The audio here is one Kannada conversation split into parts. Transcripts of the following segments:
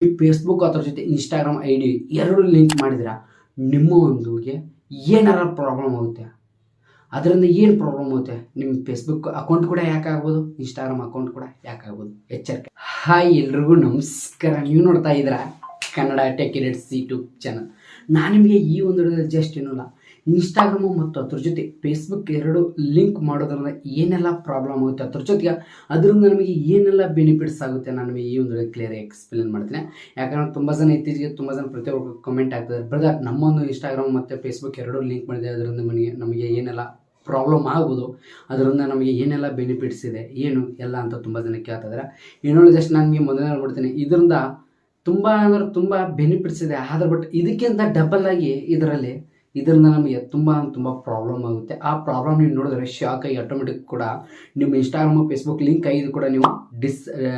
ಈ ಫೇಸ್ಬುಕ್ ಅದರ ಜೊತೆ ಇನ್ಸ್ಟಾಗ್ರಾಮ್ ಐ ಡಿ ಎರಡು ಲಿಂಕ್ ಮಾಡಿದ್ರೆ ನಿಮ್ಮ ಒಂದುಗೆ ಏನಾರ ಪ್ರಾಬ್ಲಮ್ ಆಗುತ್ತೆ. ಅದರಿಂದ ಏನು ಪ್ರಾಬ್ಲಮ್ ಆಗುತ್ತೆ, ನಿಮ್ಮ ಫೇಸ್ಬುಕ್ ಅಕೌಂಟ್ ಕೂಡ ಯಾಕಾಗ್ಬೋದು, ಇನ್ಸ್ಟಾಗ್ರಾಮ್ ಅಕೌಂಟ್ ಕೂಡ ಯಾಕಾಗ್ಬೋದು. ಎಚ್ಚರಿಕೆ. ಹಾಯ್, ಎಲ್ರಿಗೂ ನಮಸ್ಕಾರ. ನೀವು ನೋಡ್ತಾ ಇದ್ದೀರಾ Kannada tech edits YouTube channel. ನಾನು ನಿಮಗೆ ಈ ಒಂದು ಜಸ್ಟ್ ಏನಲ್ಲ, ಇನ್ಸ್ಟಾಗ್ರಾಮು ಮತ್ತು ಅದ್ರ ಜೊತೆ ಫೇಸ್ಬುಕ್ ಎರಡು ಲಿಂಕ್ ಮಾಡೋದ್ರಿಂದ ಏನೆಲ್ಲ ಪ್ರಾಬ್ಲಮ್ ಆಗುತ್ತೆ, ಅದ್ರ ಜೊತೆಗೆ ಅದರಿಂದ ನಮಗೆ ಏನೆಲ್ಲ ಬೆನಿಫಿಟ್ಸ್ ಆಗುತ್ತೆ ನಾನು ನಿಮಗೆ ಈ ಒಂದು ಕ್ಲಿಯರ್ ಎಕ್ಸ್ಪ್ಲೇನ್ ಮಾಡ್ತೀನಿ. ಯಾಕಂದರೆ ತುಂಬ ಜನ ಇತ್ತೀಚೆಗೆ ತುಂಬ ಜನ ಪ್ರತಿಯೊಬ್ಬರು ಕಮೆಂಟ್ ಆಗ್ತಿದ್ದಾರೆ, ಬ್ರದರ್ ನಮ್ಮೊಂದು ಇನ್ಸ್ಟಾಗ್ರಾಮ್ ಮತ್ತು ಫೇಸ್ಬುಕ್ ಎರಡು ಲಿಂಕ್ ಮಾಡಿದೆ, ಅದರಿಂದ ನಮಗೆ ಏನೆಲ್ಲ ಪ್ರಾಬ್ಲಮ್ ಆಗ್ಬೋದು, ಅದರಿಂದ ನಮಗೆ ಏನೆಲ್ಲ ಬೆನಿಫಿಟ್ಸ್ ಇದೆ ಏನು ಎಲ್ಲ ಅಂತ ತುಂಬ ಜನ ಕೇಳ್ತಾ ಇದ್ದಾರೆ. ಏನೋ ಜಸ್ಟ್ ನಾನು ನಿಮಗೆ ಮೊದಲೇ ಹೇಳ್ಬಿಡ್ತೀನಿ, ಇದರಿಂದ ತುಂಬ ಅಂದ್ರೆ ತುಂಬ ಬೆನಿಫಿಟ್ಸ್ ಇದೆ. ಆದ್ರೆ ಬಟ್ ಇದಕ್ಕಿಂತ ಡಬಲ್ ಆಗಿ ಇದರಿಂದ ನಮಗೆ ತುಂಬ ಪ್ರಾಬ್ಲಮ್ ಆಗುತ್ತೆ. ಆ ಪ್ರಾಬ್ಲಮ್ ನೀವು ನೋಡಿದ್ರೆ ಶಾಕ್ ಆಗಿ ಆಟೋಮೆಟಿಕ್ ಕೂಡ ನಿಮ್ಮ ಇನ್ಸ್ಟಾಗ್ರಾಮು ಫೇಸ್ಬುಕ್ ಲಿಂಕ್ ಆಗಿದ್ದು ಕೂಡ ನೀವು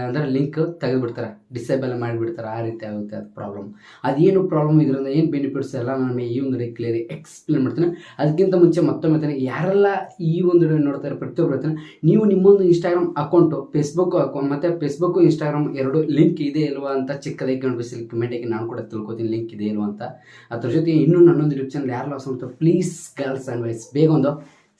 ಅಂದರೆ ಲಿಂಕ್ ತೆಗೆದುಬಿಡ್ತಾರೆ, ಡಿಸೇಬಲ್ ಮಾಡಿಬಿಡ್ತಾರೆ. ಆ ರೀತಿ ಆಗುತ್ತೆ ಅದು ಪ್ರಾಬ್ಲಮ್. ಅದೇನು ಪ್ರಾಬ್ಲಮ್, ಇದರಿಂದ ಏನು ಬೆನಿಫಿಟ್ಸ್ ಎಲ್ಲ ನಾನು ಈ ಒಂದು ಕ್ಲಿಯರ್ ಎಕ್ಸ್ಪ್ಲೇನ್ ಮಾಡ್ತೀನಿ. ಅದಕ್ಕಿಂತ ಮುಂಚೆ ಮತ್ತೊಮ್ಮೆ ಯಾರೆಲ್ಲ ಈ ಒಂದು ನೋಡ್ತಾರೆ ಪ್ರತಿಯೊಬ್ಬರು ಹೇಳ್ತಾನೆ, ನೀವು ನಿಮ್ಮೊಂದು ಇನ್ಸ್ಟಾಗ್ರಾಮ್ ಅಕೌಂಟು ಫೇಸ್ಬುಕ್ ಅಕೌಂಟ್ ಮತ್ತು ಫೇಸ್ಬುಕ್ಕು ಇನ್ಸ್ಟಾಗ್ರಾಮ್ ಎರಡು ಲಿಂಕ್ ಇದೆ ಇಲ್ವಾ ಅಂತ ಚಿಕ್ಕದಾಗಿ ಕಣ್ಬಿಸಿ ಕಮೆಂಟಿಗೆ ನಾನು ಕೂಡ ತಿಳ್ಕೊತೀನಿ ಲಿಂಕ್ ಇದೆ ಇಲ್ವಾ ಅಂತ. ಅದ್ರ ಜೊತೆ ಇನ್ನೂ ನನ್ನೊಂದು ಯೂಟ್ಯೂಬ್ ಚಾನಲ್ ಯಾರು ಲಾಸ್ ಮಾಡ್ತಾರೆ ಪ್ಲೀಸ್ ಗರ್ಲ್ಸ್ ಆ್ಯಂಡ್ ಬಾಯ್ಸ್ ಬೇಗ ಒಂದು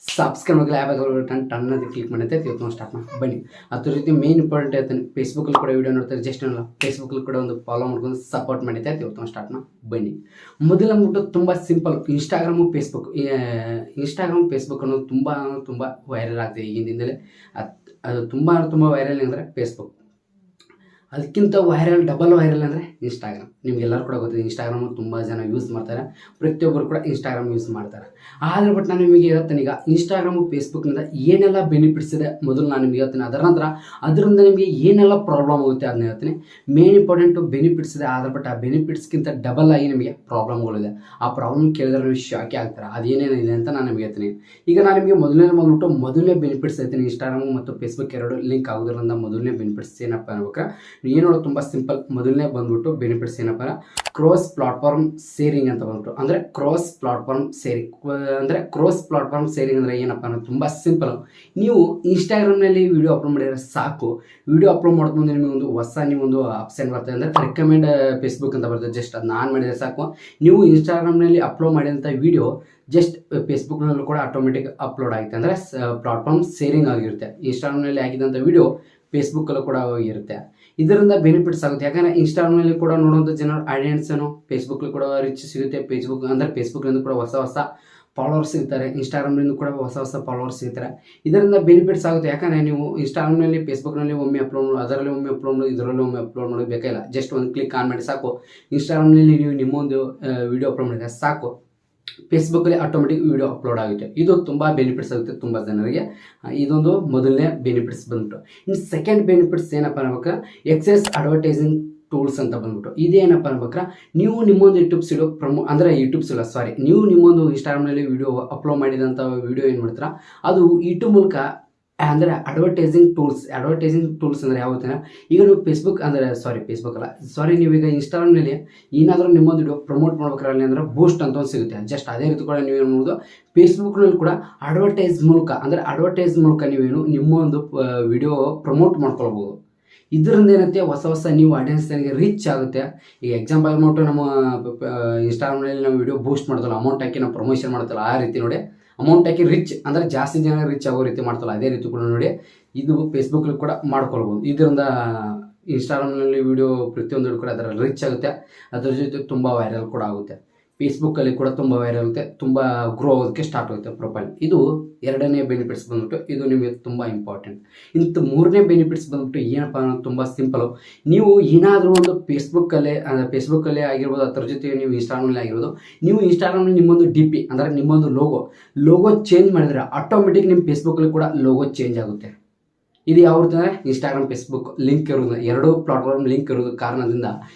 ಸಬ್ಸ್ಕ್ರೈಬ್ ಆಗಲಿ, ಯಾವಾಗ ಟನ್ನದು ಕ್ಲಿಕ್ ಮಾಡಿತ್ತೆ ಇವತ್ತು ಸ್ಟಾರ್ಟ್ ಮಾಡಿ ಬನ್ನಿ. ಅದ್ರ ಜೊತೆ ಮೇನ್ ಇಂಪಾರ್ಟೆಂಟ್ ಹೇಳ್ತಾನೆ, ಫೇಸ್ಬುಕ್ಕಲ್ಲಿ ಕೂಡ ವೀಡಿಯೋ ನೋಡ್ತಾರೆ, ಜಸ್ಟ್ ಅಲ್ಲ ಫೇಸ್ಬುಕ್ಕಲ್ಲಿ ಕೂಡ ಒಂದು ಫಾಲೋ ಮಾಡ್ಕೊಂಡು ಸಪೋರ್ಟ್ ಮಾಡಿದ್ದೆ ಇವತ್ತು ಸ್ಟಾರ್ಟ್ ಮಾಡಿ ಬನ್ನಿ. ಮೊದಲು ಅಂದ್ಬಿಟ್ಟು ತುಂಬ ಸಿಂಪಲ್, ಇನ್ಸ್ಟಾಗ್ರಾಮು ಫೇಸ್ಬುಕ್ ಅನ್ನೋದು ತುಂಬ ವೈರಲ್ ಆಗ್ತಿದೆ ಈಗಿನ ದಿನದಲ್ಲಿ. ಅದು ತುಂಬ ವೈರಲ್ ಅಂದರೆ ಫೇಸ್ಬುಕ್, ಅದಕ್ಕಿಂತ ಡಬಲ್ ವೈರಲ್ ಅಂದರೆ ಇನ್ಸ್ಟಾಗ್ರಾಮ್. ನಿಮಗೆಲ್ಲರೂ ಕೂಡ ಗೊತ್ತಿದೆ, ಇನ್ಸ್ಟಾಗ್ರಾಮು ತುಂಬ ಜನ ಯೂಸ್ ಮಾಡ್ತಾರೆ, ಪ್ರತಿಯೊಬ್ಬರು ಕೂಡ ಇನ್ಸ್ಟಾಗ್ರಾಮ್ ಯೂಸ್ ಮಾಡ್ತಾರೆ. ಆದರೆ ಬಟ್ ನಾನು ನಿಮಗೆ ಹೇಳ್ತೀನಿ, ಈಗ ಇನ್ಸ್ಟಾಗ್ರಾಮು ಫೇಸ್ಬುಕ್ನಿಂದ ಏನೆಲ್ಲ ಬೆನಿಫಿಟ್ಸ್ ಇದೆ ಮೊದಲು ನಾನು ನಿಮಗೆ ಹೇಳ್ತೀನಿ. ಅದರ ನಂತರ ಅದರಿಂದ ನಿಮಗೆ ಏನೆಲ್ಲ ಪ್ರಾಬ್ಲಮ್ ಆಗುತ್ತೆ ಅದನ್ನ ಹೇಳ್ತೀನಿ. ಮೇನ್ ಇಂಪಾರ್ಟೆಂಟು ಬೆನಿಫಿಟ್ಸ್ ಇದೆ, ಆದರೆ ಬಟ್ ಆ ಬೆನಿಫಿಟ್ಸ್ಗಿಂತ ಡಬಲ್ ಆಗಿ ನಿಮಗೆ ಪ್ರಾಬ್ಲಮ್ಗಳಿದೆ. ಆ ಪ್ರಾಬ್ಲಮ್ ಕೇಳಿದ್ರೆ ನೀವು ಶಾಕೇ ಆಗ್ತಾರೆ, ಅದೇನೇನಿದೆ ಅಂತ ನಾನು ನಿಮಗೆ ಹೇಳ್ತೀನಿ. ಈಗ ನಾನು ನಿಮಗೆ ಮೊದಲನೇ ಬೆನಿಫಿಟ್ಸ್ ಹೇಳ್ತೀನಿ. ಇನ್ಸ್ಟಾಗ್ರಾಮು ಮತ್ತು ಫೇಸ್ಬುಕ್ ಎರಡು ಲಿಂಕ್ ಆಗೋದ್ರಿಂದ ಮೊದಲನೇ ಬೆನಿಫಿಟ್ಸ್ ಏನಪ್ಪ ಅನ್ಬೇಕಾರೆ ಏನೋ ತುಂಬ ಸಿಂಪಲ್. ಮೊದಲನೇ ಬಂದ್ಬಿಟ್ಟು ಬೆನಿಫಿಟ್ಸ್ ಏನಪ್ಪ ಕ್ರಾಸ್ ಪ್ಲಾಟ್ಫಾರ್ಮ್ ಶೇರಿಂಗ್ ಅಂತ ಬಂದ್ಬಿಟ್ಟು, ಅಂದರೆ ಕ್ರಾಸ್ ಪ್ಲಾಟ್ಫಾರ್ಮ್ ಶೇರಿಂಗ್ ಅಂದರೆ ಏನಪ್ಪ ಅನ್ನೋದು ತುಂಬ ಸಿಂಪಲ್. ನೀವು ಇನ್ಸ್ಟಾಗ್ರಾಮ್ನಲ್ಲಿ ವಿಡಿಯೋ ಅಪ್ಲೋಡ್ ಮಾಡಿದರೆ ಸಾಕು, ವಿಡಿಯೋ ಅಪ್ಲೋಡ್ ಮಾಡೋದು ಮುಂದೆ ನಿಮಗೆ ನೀವೊಂದು ಆಪ್ಷನ್ ಬರ್ತದೆ, ಅಂದರೆ ರೆಕಮೆಂಡ್ ಫೇಸ್ಬುಕ್ ಅಂತ ಬರ್ತದೆ. ಜಸ್ಟ್ ಅದನ್ನ ಆನ್ ಮಾಡಿದರೆ ಸಾಕು, ನೀವು ಇನ್ಸ್ಟಾಗ್ರಾಮ್ನಲ್ಲಿ ಅಪ್ಲೋಡ್ ಮಾಡಿದಂಥ ವಿಡಿಯೋ ಜಸ್ಟ್ ಫೇಸ್ಬುಕ್ನಲ್ಲೂ ಕೂಡ ಆಟೋಮೆಟಿಕ್ ಅಪ್ಲೋಡ್ ಆಗುತ್ತೆ, ಅಂದರೆ ಪ್ಲಾಟ್ಫಾರ್ಮ್ ಶೇರಿಂಗ್ ಆಗಿರುತ್ತೆ. ಇನ್ಸ್ಟಾಗ್ರಾಮ್ನಲ್ಲಿ ಹಾಕಿದಂಥ ವಿಡಿಯೋ ಫೇಸ್ಬುಕ್ಕಲ್ಲೂ ಕೂಡ ಹೋಗಿರುತ್ತೆ. ಇದರಿಂದ ಬೆನಿಫಿಟ್ಸ್ ಆಗುತ್ತೆ, ಯಾಕಂದರೆ ಇನ್ಸ್ಟಾಗ್ರಾಮ್ನಲ್ಲಿ ಕೂಡ ನೋಡುವಂಥ ಜನರ ಆಡಿಯನ್ಸನ್ನು ಫೇಸ್ಬುಕ್ಕಲ್ಲಿ ಕೂಡ ರೀಚ್ ಸಿಗುತ್ತೆ. ಫೇಸ್ಬುಕ್ನಿಂದ ಕೂಡ ಹೊಸ ಫಾಲೋವರ್ಸ್ ಸಿಗ್ತಾರೆ, ಇನ್ಸ್ಟಾಗ್ರಾಮ್ನಿಂದ ಕೂಡ ಹೊಸ ಫಾಲೋವರ್ಸ್ ಸಿಗ್ತಾರೆ. ಇದರಿಂದ ಬೆನಿಫಿಟ್ಸ್ ಆಗುತ್ತೆ, ಯಾಕಂದರೆ ನೀವು ಇನ್ಸ್ಟಾಗ್ರಾಮ್ನಲ್ಲಿ ಫೇಸ್ಬುಕ್ನಲ್ಲಿ ಒಮ್ಮೆ ಅಪ್ಲೋಡ್ ಮಾಡಿ, ಅದರಲ್ಲಿ ಒಮ್ಮೆ ಅಪ್ಲೋಡ್ ಮಾಡಿ, ಇದರಲ್ಲಿ ಒಮ್ಮೆ ಅಪ್ಲೋಡ್ ಮಾಡೋದು ಬೇಕಾಗಿಲ್ಲ. ಜಸ್ಟ್ ಒಂದು ಕ್ಲಿಕ್ ಆನ್ ಮಾಡಿ ಸಾಕು, ಇನ್ಸ್ಟಾಗ್ರಾಮ್ನಲ್ಲಿ ನೀವು ನಿಮ್ಮೊಂದು ವಿಡಿಯೋ ಅಪ್ಲೋಡ್ ಮಾಡಿದ್ರೆ ಸಾಕು, ಫೇಸ್ಬುಕ್ಕಲ್ಲಿ ಆಟೋಮೆಟಿಕ್ ವಿಡಿಯೋ ಅಪ್ಲೋಡ್ ಆಗುತ್ತೆ. ಇದು ತುಂಬ ಬೆನಿಫಿಟ್ಸ್ ಆಗುತ್ತೆ ತುಂಬ ಜನರಿಗೆ. ಇದೊಂದು ಮೊದಲನೇ ಬೆನಿಫಿಟ್ಸ್ ಬಂದ್ಬಿಟ್ಟು. ಇನ್ನು ಸೆಕೆಂಡ್ ಬೆನಿಫಿಟ್ಸ್ ಏನಪ್ಪ ಅನ್ಬೇಕಾ, ಎಕ್ಸೆಸ್ ಅಡ್ವರ್ಟೈಸಿಂಗ್ ಟೂಲ್ಸ್ ಅಂತ ಬಂದ್ಬಿಟ್ಟು. ಇದೇನಪ್ಪ ಅನ್ಬೇಕಾ, ನೀವು ನಿಮ್ಮೊಂದು ನೀವು ನಿಮ್ಮೊಂದು ಇನ್ಸ್ಟಾಗ್ರಾಮ್ನಲ್ಲಿ ವಿಡಿಯೋ ಅಪ್ಲೋಡ್ ಮಾಡಿದಂಥ ವಿಡಿಯೋ ಏನು ಮಾಡ್ತೀರಾ, ಅದು ಯೂಟ್ಯೂಬ್ ಮೂಲಕ ಅಂದರೆ ಅಡ್ವರ್ಟೈಸಿಂಗ್ ಟೂಲ್ಸ್ ಅಂದರೆ ಯಾವತ್ತಿನ, ಈಗ ನೀವು ನೀವೀಗ ಇನ್ಸ್ಟಾಗ್ರಾಮ್ನಲ್ಲಿ ಏನಾದರೂ ನಿಮ್ಮೊಂದು ವಿಡಿಯೋ ಪ್ರಮೋಟ್ ಮಾಡ್ಬೇಕಾರಲ್ಲಿ ಅಂದರೆ ಬೂಸ್ಟ್ ಅಂತ ಒಂದು ಸಿಗುತ್ತೆ. ಜಸ್ಟ್ ಅದೇ ರೀತಿ ಕೂಡ ನೀವೇನು ಮಾಡ್ಬೋದು, ಫೇಸ್ಬುಕ್ನಲ್ಲಿ ಕೂಡ ಅಡ್ವರ್ಟೈಸ್ ಮೂಲಕ ನೀವೇನು ನಿಮ್ಮೊಂದು ವಿಡಿಯೋ ಪ್ರಮೋಟ್ ಮಾಡ್ಕೊಳ್ಬೋದು. ಇದರಿಂದ ಏನಂತೆ ಹೊಸ ನೀವು ಆಡಿಯನ್ಸ್ಗೆ ರೀಚ್ ಆಗುತ್ತೆ. ಈಗ ಎಕ್ಸಾಂಪಲ್ ಆಗ್ಬಿಟ್ಟು ನಮ್ಮ ಇನ್ಸ್ಟಾಗ್ರಾಮ್ನಲ್ಲಿ ನಾವು ವಿಡಿಯೋ ಬೂಸ್ಟ್ ಮಾಡ್ತಲ್ಲ, ಅಮೌಂಟ್ ಹಾಕಿ ನಾವು ಪ್ರಮೋಷನ್ ಮಾಡ್ತಲ್ಲ, ಆ ರೀತಿ ನೋಡಿ ಅಮೌಂಟ್ ಹಾಕಿ ರಿಚ್ ಅಂದರೆ ಜಾಸ್ತಿ ಜನ ರೀಚ್ ಆಗೋ ರೀತಿ ಮಾಡ್ತಲ್ಲ, ಅದೇ ರೀತಿ ಕೂಡ ನೋಡಿ ಇದು ಫೇಸ್ಬುಕ್ಕಲ್ಲಿ ಕೂಡ ಮಾಡ್ಕೊಳ್ಬೋದು. ಇದರಿಂದ ಇನ್ಸ್ಟಾಗ್ರಾಮ್ನಲ್ಲಿ ವಿಡಿಯೋ ಪ್ರತಿಯೊಂದು ಕೂಡ ಅದರಲ್ಲಿ ರೀಚ್ ಆಗುತ್ತೆ, ಅದರ ಜೊತೆ ತುಂಬ ವೈರಲ್ ಕೂಡ ಆಗುತ್ತೆ. ಫೇಸ್ಬುಕ್ಕಲ್ಲಿ ಕೂಡ ತುಂಬ ವೈರಲ್ ಆಗುತ್ತೆ, ತುಂಬ ಗ್ರೋ ಆಗೋದಕ್ಕೆ ಸ್ಟಾರ್ಟ್ ಆಗುತ್ತೆ ಪ್ರೊಫೈಲ್. ಇದು ಎರಡನೇ ಬೆನಿಫಿಟ್ಸ್ ಬಂದ್ಬಿಟ್ಟು, ಇದು ನಿಮಗೆ ತುಂಬ ಇಂಪಾರ್ಟೆಂಟ್. ಇಂಥ ಮೂರನೇ ಬೆನಿಫಿಟ್ಸ್ ಬಂದ್ಬಿಟ್ಟು ಏನಪ್ಪ ಅನ್ನೋದು ತುಂಬ ಸಿಂಪಲು. ನೀವು ಏನಾದರೂ ಒಂದು ಫೇಸ್ಬುಕ್ಕಲ್ಲೇ ಆಗಿರ್ಬೋದು, ಅದರ ಜೊತೆ ನೀವು ಇನ್ಸ್ಟಾಗ್ರಾಮಲ್ಲಿ ಆಗಿರ್ಬೋದು, ನೀವು ಇನ್ಸ್ಟಾಗ್ರಾಮಲ್ಲಿ ನಿಮ್ಮೊಂದು DP ಅಂದರೆ ನಿಮ್ಮೊಂದು ಲೋಗೋ ಚೇಂಜ್ ಮಾಡಿದರೆ ಆಟೋಮೆಟಿಕ್ ನಿಮ್ಮ ಫೇಸ್ಬುಕ್ಕಲ್ಲಿ ಕೂಡ ಲೋಗೋ ಚೇಂಜ್ ಆಗುತ್ತೆ. ಇದು ಯಾವ ರೀತಿ ಅಂದರೆ ಇನ್ಸ್ಟಾಗ್ರಾಮ್ ಫೇಸ್ಬುಕ್ ಲಿಂಕ್ ಇರೋದು, ಎರಡೂ ಪ್ಲಾಟ್ಫಾರ್ಮ್ ಲಿಂಕ್ ಇರೋದು ಕಾರಣದಿಂದ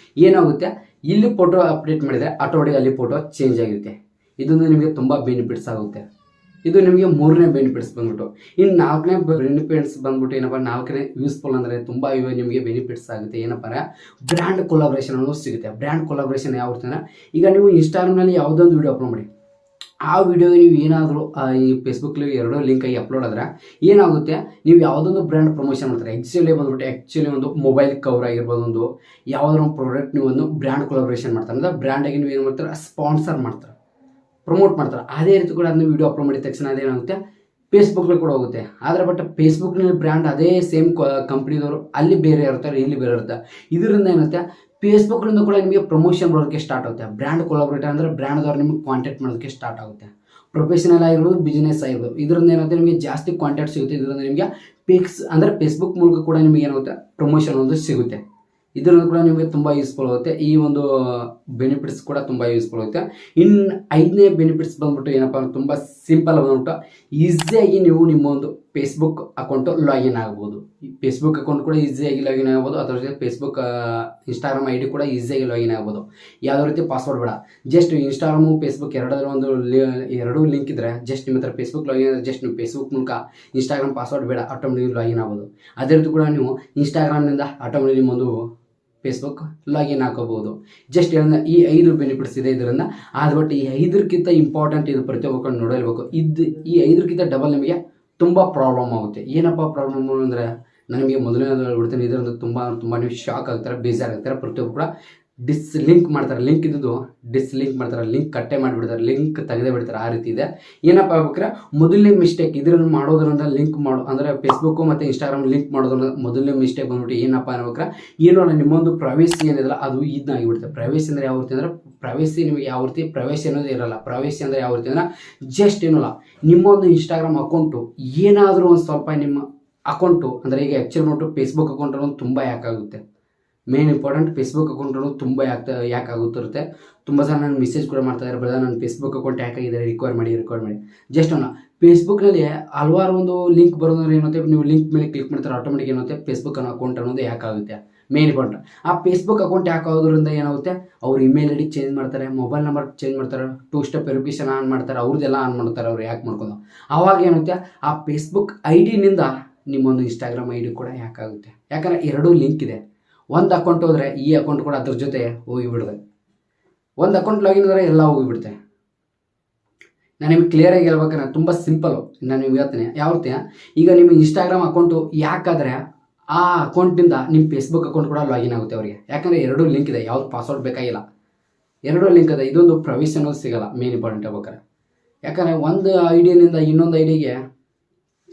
ಏನಾಗುತ್ತೆ, ಇಲ್ಲಿ ಫೋಟೋ ಅಪ್ಡೇಟ್ ಮಾಡಿದರೆ ಆಟೋಮೆಟಿಕ್ ಅಲ್ಲಿ ಫೋಟೋ ಚೇಂಜ್ ಆಗಿರುತ್ತೆ. ಇದೊಂದು ನಿಮಗೆ ತುಂಬ ಬೆನಿಫಿಟ್ಸ್ ಆಗುತ್ತೆ. ಇದು ನಿಮಗೆ ಮೂರನೇ ಬೆನಿಫಿಟ್ಸ್ ಬಂದ್ಬಿಟ್ಟು. ಇನ್ನು ನಾಲ್ಕನೇ ಬೆನಿಫಿಟ್ಸ್ ಬಂದ್ಬಿಟ್ಟು ಏನಪ್ಪ, ನಾಲ್ಕನೇ ಯೂಸ್ಫುಲ್ ಅಂದರೆ ತುಂಬ ನಿಮಗೆ ಬೆನಿಫಿಟ್ಸ್ ಆಗುತ್ತೆ. ಏನಪ್ಪ ಅಂದರೆ ಬ್ರ್ಯಾಂಡ್ ಕೊಲಾಬ್ರೇಷನ್ ಅನ್ನೋದು ಸಿಗುತ್ತೆ. ಬ್ರ್ಯಾಂಡ್ ಕೊಲಾಬ್ರೇಷನ್ ಯಾವ ರೀತಿ ಅಂದರೆ, ಈಗ ನೀವು ಇನ್ಸ್ಟಾಗ್ರಾಮ್ನಲ್ಲಿ ಯಾವುದೊಂದು ವಿಡಿಯೋ ಅಪ್ಲೋಡ್ ಮಾಡಿ, ಆ ವಿಡಿಯೋಗೆ ನೀವು ಏನಾದರೂ ಈ ಫೇಸ್ಬುಕ್ಕಲ್ಲಿ ಎರಡೂ ಲಿಂಕಾಗಿ ಅಪ್ಲೋಡ್ ಆದ್ರೆ ಏನಾಗುತ್ತೆ, ನೀವು ಯಾವುದೊಂದು ಬ್ರ್ಯಾಂಡ್ ಪ್ರಮೋಷನ್ ಮಾಡ್ತಾರೆ. ಆ್ಯಕ್ಚುಲಿ ಒಂದು ಮೊಬೈಲ್ ಕವರ್ ಆಗಿರ್ಬೋದು, ಒಂದು ಯಾವುದಾದ್ರು ಒಂದು ಪ್ರಾಡಕ್ಟ್ ನೀವು ಒಂದು ಬ್ರ್ಯಾಂಡ್ ಕೊಲಾಬ್ರೇಷನ್ ಮಾಡ್ತಾರೆ ಅಂದರೆ ಬ್ರ್ಯಾಂಡಾಗಿ ನೀವು ಏನು ಮಾಡ್ತಾರೆ, ಸ್ಪಾನ್ಸರ್ ಮಾಡ್ತಾರೆ, ಪ್ರಮೋಟ್ ಮಾಡ್ತಾರೆ. ಅದೇ ರೀತಿ ಕೂಡ ಅದನ್ನ ವಿಡಿಯೋ ಅಪ್ಲೋಡ್ ಮಾಡಿದ ತಕ್ಷಣ ಅದೇನಾಗುತ್ತೆ, ಫೇಸ್ಬುಕ್ನಲ್ಲಿ ಕೂಡ ಹೋಗುತ್ತೆ. ಆದರೆ ಬಟ್ ಫೇಸ್ಬುಕ್ನಲ್ಲಿ ಬ್ರ್ಯಾಂಡ್ ಅದೇ ಸೇಮ್ ಕಂಪ್ನಿದವರು ಅಲ್ಲಿ ಬೇರೆ ಇರ್ತಾರೆ, ಇಲ್ಲಿ ಬೇರೆ ಇರುತ್ತೆ. ಇದರಿಂದ ಏನಾಗುತ್ತೆ, ಫೇಸ್ಬುಕ್ನಿಂದ ಕೂಡ ನಿಮಗೆ ಪ್ರಮೋಷನ್ ಬರೋದಕ್ಕೆ ಸ್ಟಾರ್ಟ್ ಆಗುತ್ತೆ. ಬ್ರ್ಯಾಂಡ್ ಕೊಲಾಬ್ರೇಟರ್ ಅಂದರೆ ಬ್ರ್ಯಾಂಡ್ದವ್ರು ನಿಮಗೆ ಕಾಂಟ್ಯಾಕ್ಟ್ ಮಾಡೋದಕ್ಕೆ ಸ್ಟಾರ್ಟ್ ಆಗುತ್ತೆ. ಪ್ರೊಫೆಷನಲ್ ಆಗಿರ್ಬೋದು, ಬಿಸ್ನೆಸ್ ಆಗಿರ್ಬೋದು, ಇದರಿಂದ ಏನಾಗುತ್ತೆ, ನಿಮಗೆ ಜಾಸ್ತಿ ಕಾಂಟ್ಯಾಕ್ಟ್ ಸಿಗುತ್ತೆ. ಇದರಿಂದ ನಿಮಗೆ ಫೇಸ್ಬುಕ್ ಮೂಲಕ ಕೂಡ ನಿಮಗೆ ಏನಾಗುತ್ತೆ, ಪ್ರಮೋಷನ್ ಒಂದು ಸಿಗುತ್ತೆ. ಇದರಿಂದ ಕೂಡ ನಿಮಗೆ ತುಂಬ ಯೂಸ್ಫುಲ್ ಆಗುತ್ತೆ. ಈ ಒಂದು ಬೆನಿಫಿಟ್ಸ್ ಕೂಡ ತುಂಬ ಯೂಸ್ಫುಲ್ ಆಗುತ್ತೆ. ಇನ್ನು 5ನೇ ಬೆನಿಫಿಟ್ಸ್ ಬಂದ್ಬಿಟ್ಟು ಏನಪ್ಪ ಅಂದ್ರೆ ತುಂಬ ಸಿಂಪಲ್ ಬಂದ್ಬಿಟ್ಟು ಈಸಿಯಾಗಿ ನೀವು ನಿಮ್ಮ ಒಂದು ಫೇಸ್ಬುಕ್ ಅಕೌಂಟು ಲಾಗಿನ್ ಆಗ್ಬೋದು. ಫೇಸ್ಬುಕ್ ಅಕೌಂಟ್ ಕೂಡ ಈಸಿಯಾಗಿ ಲಾಗಿನ್ ಆಗ್ಬೋದು. ಅದರ ಜೊತೆ ಫೇಸ್ಬುಕ್ ಇನ್ಸ್ಟಾಗ್ರಾಮ್ ID ಕೂಡ ಈಸಿಯಾಗಿ ಲಾಗಿನ್ ಆಗ್ಬೋದು. ಯಾವುದೇ ರೀತಿ ಪಾಸ್ವರ್ಡ್ ಬೇಡ. ಜಸ್ಟ್ ಇನ್ಸ್ಟಾಗ್ರಾಮು ಫೇಸ್ಬುಕ್ ಎರಡೂ ಲಿಂಕ್ ಇದ್ದರೆ ಜಸ್ಟ್ ನಿಮ್ಮ ಹತ್ರ ಫೇಸ್ಬುಕ್ ಲಾಗಿನ್ ಆದರೆ ಜಸ್ಟ್ ನೀವು ಫೇಸ್ಬುಕ್ ಮೂಲಕ ಇನ್ಸ್ಟಾಗ್ರಾಮ್ ಪಾಸ್ವರ್ಡ್ ಬೇಡ, ಆಟೋಮೆಟಿಕ್ ಲಾಗಿನ್ ಆಗ್ಬೋದು. ಅದೇ ರೀತಿ ಕೂಡ ನೀವು ಇನ್ಸ್ಟಾಗ್ರಾಮ್ನಿಂದ ಆಟೋಮೆಟಿಕ್ ನಿಮ್ಮೊಂದು ಫೇಸ್ಬುಕ್ ಲಾಗಿನ್ ಹಾಕೋಬಹುದು. ಜಸ್ಟ್ ಈ 5 ಬೆನಿಫಿಟ್ಸ್ ಇದೆ ಇದರಿಂದ. ಆದ ಬಟ್ ಈ 5ಕ್ಕಿಂತ ಇಂಪಾರ್ಟೆಂಟ್ ಇದು ಪ್ರತಿಯೊಬ್ಬರು ನೋಡಲೇಬೇಕು. ಈ 5ಕ್ಕಿಂತ ಡಬಲ್ ನಿಮಗೆ ತುಂಬ ಪ್ರಾಬ್ಲಮ್ ಆಗುತ್ತೆ. ಏನಪ್ಪ ಪ್ರಾಬ್ಲಮ್ ಅಂದರೆ, ನನಗೆ ಮೊದಲನೇದು ಹೇಳ್ಬಿಡ್ತೀನಿ. ಇದರಿಂದ ತುಂಬ ನೀವು ಶಾಕ್ ಆಗ್ತಾರೆ, ಬೇಜಾರಾಗ್ತಾರೆ. ಪ್ರತಿಯೊಬ್ಬರು ಕೂಡ ಡಿಸ್ಲಿಂಕ್ ಮಾಡ್ತಾರೆ. ಲಿಂಕ್ ಇದ್ದು ಡಿಸ್ಲಿಂಕ್ ಮಾಡ್ತಾರೆ, ಲಿಂಕ್ ಕಟ್ಟೆ ಮಾಡಿಬಿಡ್ತಾರೆ, ಲಿಂಕ್ ತೆಗೆದೇ ಬಿಡ್ತಾರೆ. ಆ ರೀತಿ ಇದೆ. ಏನಪ್ಪ ಆಗ್ಬೇಕಾರೆ, ಮೊದಲನೇ ಮಿಸ್ಟೇಕ್ ಇದನ್ನು ಮಾಡೋದ್ರಿಂದ ಅಂದರೆ ಫೇಸ್ಬುಕ್ಕು ಮತ್ತು ಇನ್ಸ್ಟಾಗ್ರಾಮ್ ಲಿಂಕ್ ಮಾಡೋದ್ರಿಂದ ಮೊದಲನೇ ಮಿಸ್ಟೇಕ್ ಬಂದ್ಬಿಟ್ಟು ಏನಪ್ಪ ಅನ್ಬೇಕಾರೆ, ಏನೋ ನಿಮ್ಮೊಂದು ಪ್ರೈವೇಸಿ ಏನಿದೆಲ್ಲ ಅದು ಇದನ್ನಾಗಿಬಿಡುತ್ತೆ. ಪ್ರೈವೇಸಿ ಅಂದರೆ ಯಾವ ರೀತಿ ಅಂದರೆ, ಪ್ರೈವೇಸಿ ನಿಮಗೆ ಯಾವ ರೀತಿ ಪ್ರೈವೇಸಿ ಅನ್ನೋದು ಇರಲ್ಲ. ಪ್ರೈವೇಸಿ ಅಂದರೆ ಯಾವ ರೀತಿ ಅಂದರೆ, ಜಸ್ಟ್ ಏನಲ್ಲ, ನಿಮ್ಮೊಂದು ಇನ್ಸ್ಟಾಗ್ರಾಮ್ ಅಕೌಂಟು ಏನಾದರೂ ಒಂದು ಸ್ವಲ್ಪ ನಿಮ್ಮ ಅಕೌಂಟು ಅಂದರೆ, ಈಗ ಆ್ಯಕ್ಚುಲಿ ನೋಟು ಫೇಸ್ಬುಕ್ ಅಕೌಂಟ್ ಅನ್ನೋದು ತುಂಬ ಯಾಕಾಗುತ್ತೆ, ಮೇನ್ ಇಂಪಾರ್ಟೆಂಟ್ ಫೇಸ್ಬುಕ್ ಅಕೌಂಟ್ ಅನ್ನೋದು ತುಂಬ ಯಾಕಾಗುತ್ತಿರುತ್ತೆ. ತುಂಬ ಜನ ನನಗೆ ಮೆಸೇಜ್ ಕೂಡ ಮಾಡ್ತಾ ಇದ್ದಾರೆ, ಬ್ರದರ್ ನನ್ನ ಫೇಸ್ಬುಕ್ ಅಕೌಂಟ್ ಯಾಕಾಗಿದೆ, ರಿಕ್ವೈರ್ ಮಾಡಿ. ಜಸ್ಟ್ ಫೇಸ್ಬುಕ್ನಲ್ಲಿ ಹಲವಾರು ಒಂದು ಲಿಂಕ್ ಬರೋದ್ರೆ ಏನುತ್ತೆ, ನೀವು ಲಿಂಕ್ ಮೇಲೆ ಕ್ಲಿಕ್ ಮಾಡ್ತಾರೆ, ಆಟೋಮೆಟಿಕ್ ಏನುತ್ತೆ, ಫೇಸ್ಬುಕ್ ಅಕೌಂಟ್ ಅನ್ನೋದು ಯಾಕಾಗುತ್ತೆ. ಮೇನ್ ಇಂಪಾರ್ಟೆಂಟ್ ಆ ಫೇಸ್ಬುಕ್ ಅಕೌಂಟ್ ಯಾಕಾಗೋದ್ರಿಂದ ಏನಾಗುತ್ತೆ, ಅವ್ರು ಇಮೇಲ್ ID ಚೇಂಜ್ ಮಾಡ್ತಾರೆ, ಮೊಬೈಲ್ ನಂಬರ್ ಚೇಂಜ್ ಮಾಡ್ತಾರೆ, 2 ಸ್ಟೆಪ್ ವೆರಿಫಿಕೇಷನ್ ಆನ್ ಮಾಡ್ತಾರೆ, ಅವ್ರದ್ದೆಲ್ಲ ಆನ್ ಮಾಡ್ತಾರೆ. ಅವ್ರು ಯಾಕೆ ಮಾಡ್ಕೊಂಡು ಆವಾಗ ಏನಾಗುತ್ತೆ, ಆ ಫೇಸ್ಬುಕ್ ID-ನಿಂದ ನಿಮ್ಮೊಂದು ಇನ್ಸ್ಟಾಗ್ರಾಮ್ ID ಕೂಡ ಯಾಕಾಗುತ್ತೆ. ಯಾಕಂದರೆ ಎರಡೂ ಲಿಂಕ್ ಇದೆ. ಒಂದು ಅಕೌಂಟ್ ಹೋದರೆ ಈ ಅಕೌಂಟ್ ಕೂಡ ಅದ್ರ ಜೊತೆ ಹೋಗಿಬಿಡುತ್ತೆ. ಒಂದು ಅಕೌಂಟ್ ಲಾಗಿನ್ ಆದರೆ ಎಲ್ಲ ಹೋಗಿಬಿಡುತ್ತೆ. ನಾನು ನಿಮಗೆ ಕ್ಲಿಯರಾಗಿ ಹೇಳ್ಬೇಕಂದ್ರೆ ತುಂಬ ಸಿಂಪಲ್ಲು. ನಾನು ನಿಮ್ಗೆ ಹೇಳ್ತೀನಿ ಯಾವ ರೀತಿ. ಈಗ ನಿಮ್ಮ ಇನ್ಸ್ಟಾಗ್ರಾಮ್ ಅಕೌಂಟು ಯಾಕಾದರೆ ಆ ಅಕೌಂಟಿಂದ ನಿಮ್ಮ ಫೇಸ್ಬುಕ್ ಅಕೌಂಟ್ ಕೂಡ ಲಾಗಿನ್ ಆಗುತ್ತೆ ಅವರಿಗೆ. ಯಾಕಂದರೆ ಎರಡೂ ಲಿಂಕ್ ಇದೆ, ಯಾವುದು ಪಾಸ್ವರ್ಡ್ ಬೇಕಾಗಿಲ್ಲ, ಎರಡೂ ಲಿಂಕ್ ಇದೆ. ಇದೊಂದು ಪ್ರೈವೇಸಿ ಅನ್ನೋದು ಸಿಗೋಲ್ಲ, ಮೇನ್ ಇಂಪಾರ್ಟೆಂಟ್ ಹೇಳ್ಬೇಕಾರೆ. ಯಾಕಂದರೆ ಒಂದು ID-ನಿಂದ ಇನ್ನೊಂದು ID-ಗೆ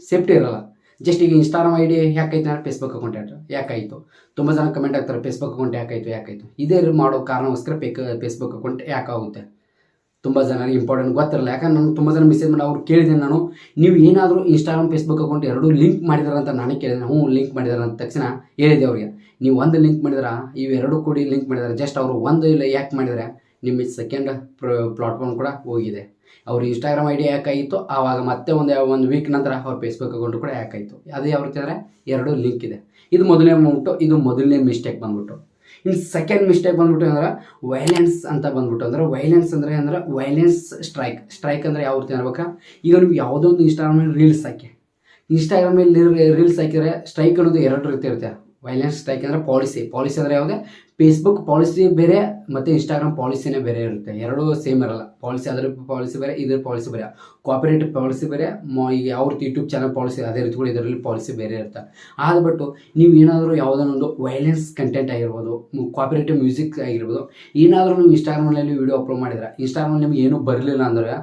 ಸೇಫ್ಟಿ ಇರೋಲ್ಲ. ಜಸ್ಟ್ ಈಗ ಇನ್ಸ್ಟಾಗ್ರಾಮ್ ID ಯಾಕಾಯ್ತು ಅಂದರೆ ಫೇಸ್ಬುಕ್ ಅಕೌಂಟ್ ಯಾಕಾಯಿತು. ತುಂಬ ಜನ ಕಮೆಂಟ್ ಆಗ್ತಾರೆ, ಫೇಸ್ಬುಕ್ ಅಕೌಂಟ್ ಯಾಕಾಯಿತು. ಇದೇ ಮಾಡೋ ಕಾರಣಕ್ಕೋಸ್ಕರ ಫೇಸ್ಬುಕ್ ಅಕೌಂಟ್ ಯಾಕಾಗುತ್ತೆ. ತುಂಬ ಜನರಿಗೆ ಇಂಪಾರ್ಟೆಂಟ್ ಗೊತ್ತಿರಲ್ಲ. ಯಾಕಂದ್ರೆ ನಾನು ತುಂಬ ಜನ ಮೆಸೇಜ್ ಮಾಡಿ ಅವ್ರು ಕೇಳಿದ್ದೀನಿ ನಾನು, ನೀವು ಏನಾದರೂ ಇನ್ಸ್ಟಾಗ್ರಾಮ್ ಫೇಸ್ಬುಕ್ ಅಕೌಂಟ್ ಎರಡೂ ಲಿಂಕ್ ಮಾಡಿದಾರೆ ಅಂತ ನಾನೇ ಕೇಳಿದೆ. ಲಿಂಕ್ ಮಾಡಿದಾರೆ ಅಂತ ತಕ್ಷಣ ಹೇಳಿದೆ ಅವ್ರಿಗೆ, ನೀವು ಒಂದು ಲಿಂಕ್ ಮಾಡಿದ್ರೆ ಇವೆರಡು ಕೂಡಿ ಲಿಂಕ್ ಮಾಡಿದ್ದಾರೆ. ಜಸ್ಟ್ ಅವರು ಒಂದು ಯಾಕೆ ಮಾಡಿದರೆ ನಿಮ್ಮ ಸೆಕೆಂಡ್ ಪ್ಲಾಟ್ಫಾರ್ಮ್ ಕೂಡ ಹೋಗಿದೆ. ಅವ್ರು ಇನ್ಸ್ಟಾಗ್ರಾಮ್ ID ಯಾಕಾಯಿತು, ಆವಾಗ ಮತ್ತೆ ಒಂದು ವೀಕ್ ನಂತರ ಅವ್ರ ಫೇಸ್ಬುಕ್ ಅಕೌಂಟು ಕೂಡ ಯಾಕಾಯಿತು. ಅದು ಯಾವ ರೀತಿ ಅಂದರೆ ಎರಡೂ ಲಿಂಕ್ ಇದೆ. ಇದು ಮೊದಲನೇ ಮಿಸ್ಟೇಕ್ ಬಂದ್ಬಿಟ್ಟು. ಇನ್ನು ಸೆಕೆಂಡ್ ಮಿಸ್ಟೇಕ್ ಬಂದ್ಬಿಟ್ಟು ಅಂದರೆ ವೈಲೆನ್ಸ್ ಅಂತ ಬಂದ್ಬಿಟ್ಟು. ಅಂದರೆ ವೈಲೆನ್ಸ್ ಅಂದರೆ ವೈಲೆನ್ಸ್ ಸ್ಟ್ರೈಕ್ ಅಂದರೆ ಯಾವ ರೀತಿ ಅನ್ಬೇಕಾ, ಈಗ ನೀವು ಯಾವುದೋ ಒಂದು ಇನ್ಸ್ಟಾಗ್ರಾಮಲ್ಲಿ ರೀಲ್ಸ್ ಹಾಕಿ, ಇನ್ಸ್ಟಾಗ್ರಾಮಲ್ಲಿ ರೀಲ್ಸ್ ಹಾಕಿದರೆ ಸ್ಟ್ರೈಕ್ ಅನ್ನೋದು ಎರಡು ರೀತಿ ಇರುತ್ತೆ. ವೈಲೆನ್ಸ್ ಸ್ಟ್ರೈಕ್ ಅಂದರೆ ಪಾಲಿಸಿ ಅಂದರೆ ಯಾವುದೇ ಫೇಸ್ಬುಕ್ ಪಾಲಿಸಿ ಬೇರೆ ಮತ್ತು ಇನ್ಸ್ಟಾಗ್ರಾಮ್ ಪಾಲಿಸಿನೇ ಬೇರೆ ಇರುತ್ತೆ. ಎರಡೂ ಸೇಮ್ ಇರಲ್ಲ. ಪಾಲಿಸಿ ಅದರ ಪಾಲಿಸಿ ಬೇರೆ, ಇದ್ರ ಪಾಲಿಸಿ ಬೇರೆ, ಕೋಆಪರೇಟಿವ್ ಪಾಲಿಸಿ ಬೇರೆ, ಈಗ ಯಾವ ರೀತಿ ಯೂಟ್ಯೂಬ್ ಚಾನಲ್ ಪಾಲಿಸಿ ಅದೇ ರೀತಿ ಕೂಡ ಇದರಲ್ಲಿ ಪಾಲಿಸಿ ಬೇರೆ ಇರುತ್ತೆ. ಆದ್ಬಿಟ್ಟು ನೀವು ಏನಾದರೂ ಯಾವುದನ್ನೊಂದು ವೈಲೆನ್ಸ್ ಕಂಟೆಂಟ್ ಆಗಿರ್ಬೋದು, ಕೋಆಪರೇಟಿವ್ ಮ್ಯೂಸಿಕ್ ಆಗಿರ್ಬೋದು, ಏನಾದರೂ ನೀವು ಇನ್ಸ್ಟಾಗ್ರಾಮಲ್ಲಿ ವೀಡಿಯೋ ಅಪ್ಲೋಡ್ ಮಾಡಿದ್ರೆ, ಇನ್ಸ್ಟಾಗ್ರಾಮಲ್ಲಿ ನಿಮ್ಗೆ ಏನೂ ಬರಲಿಲ್ಲ ಅಂದರೆ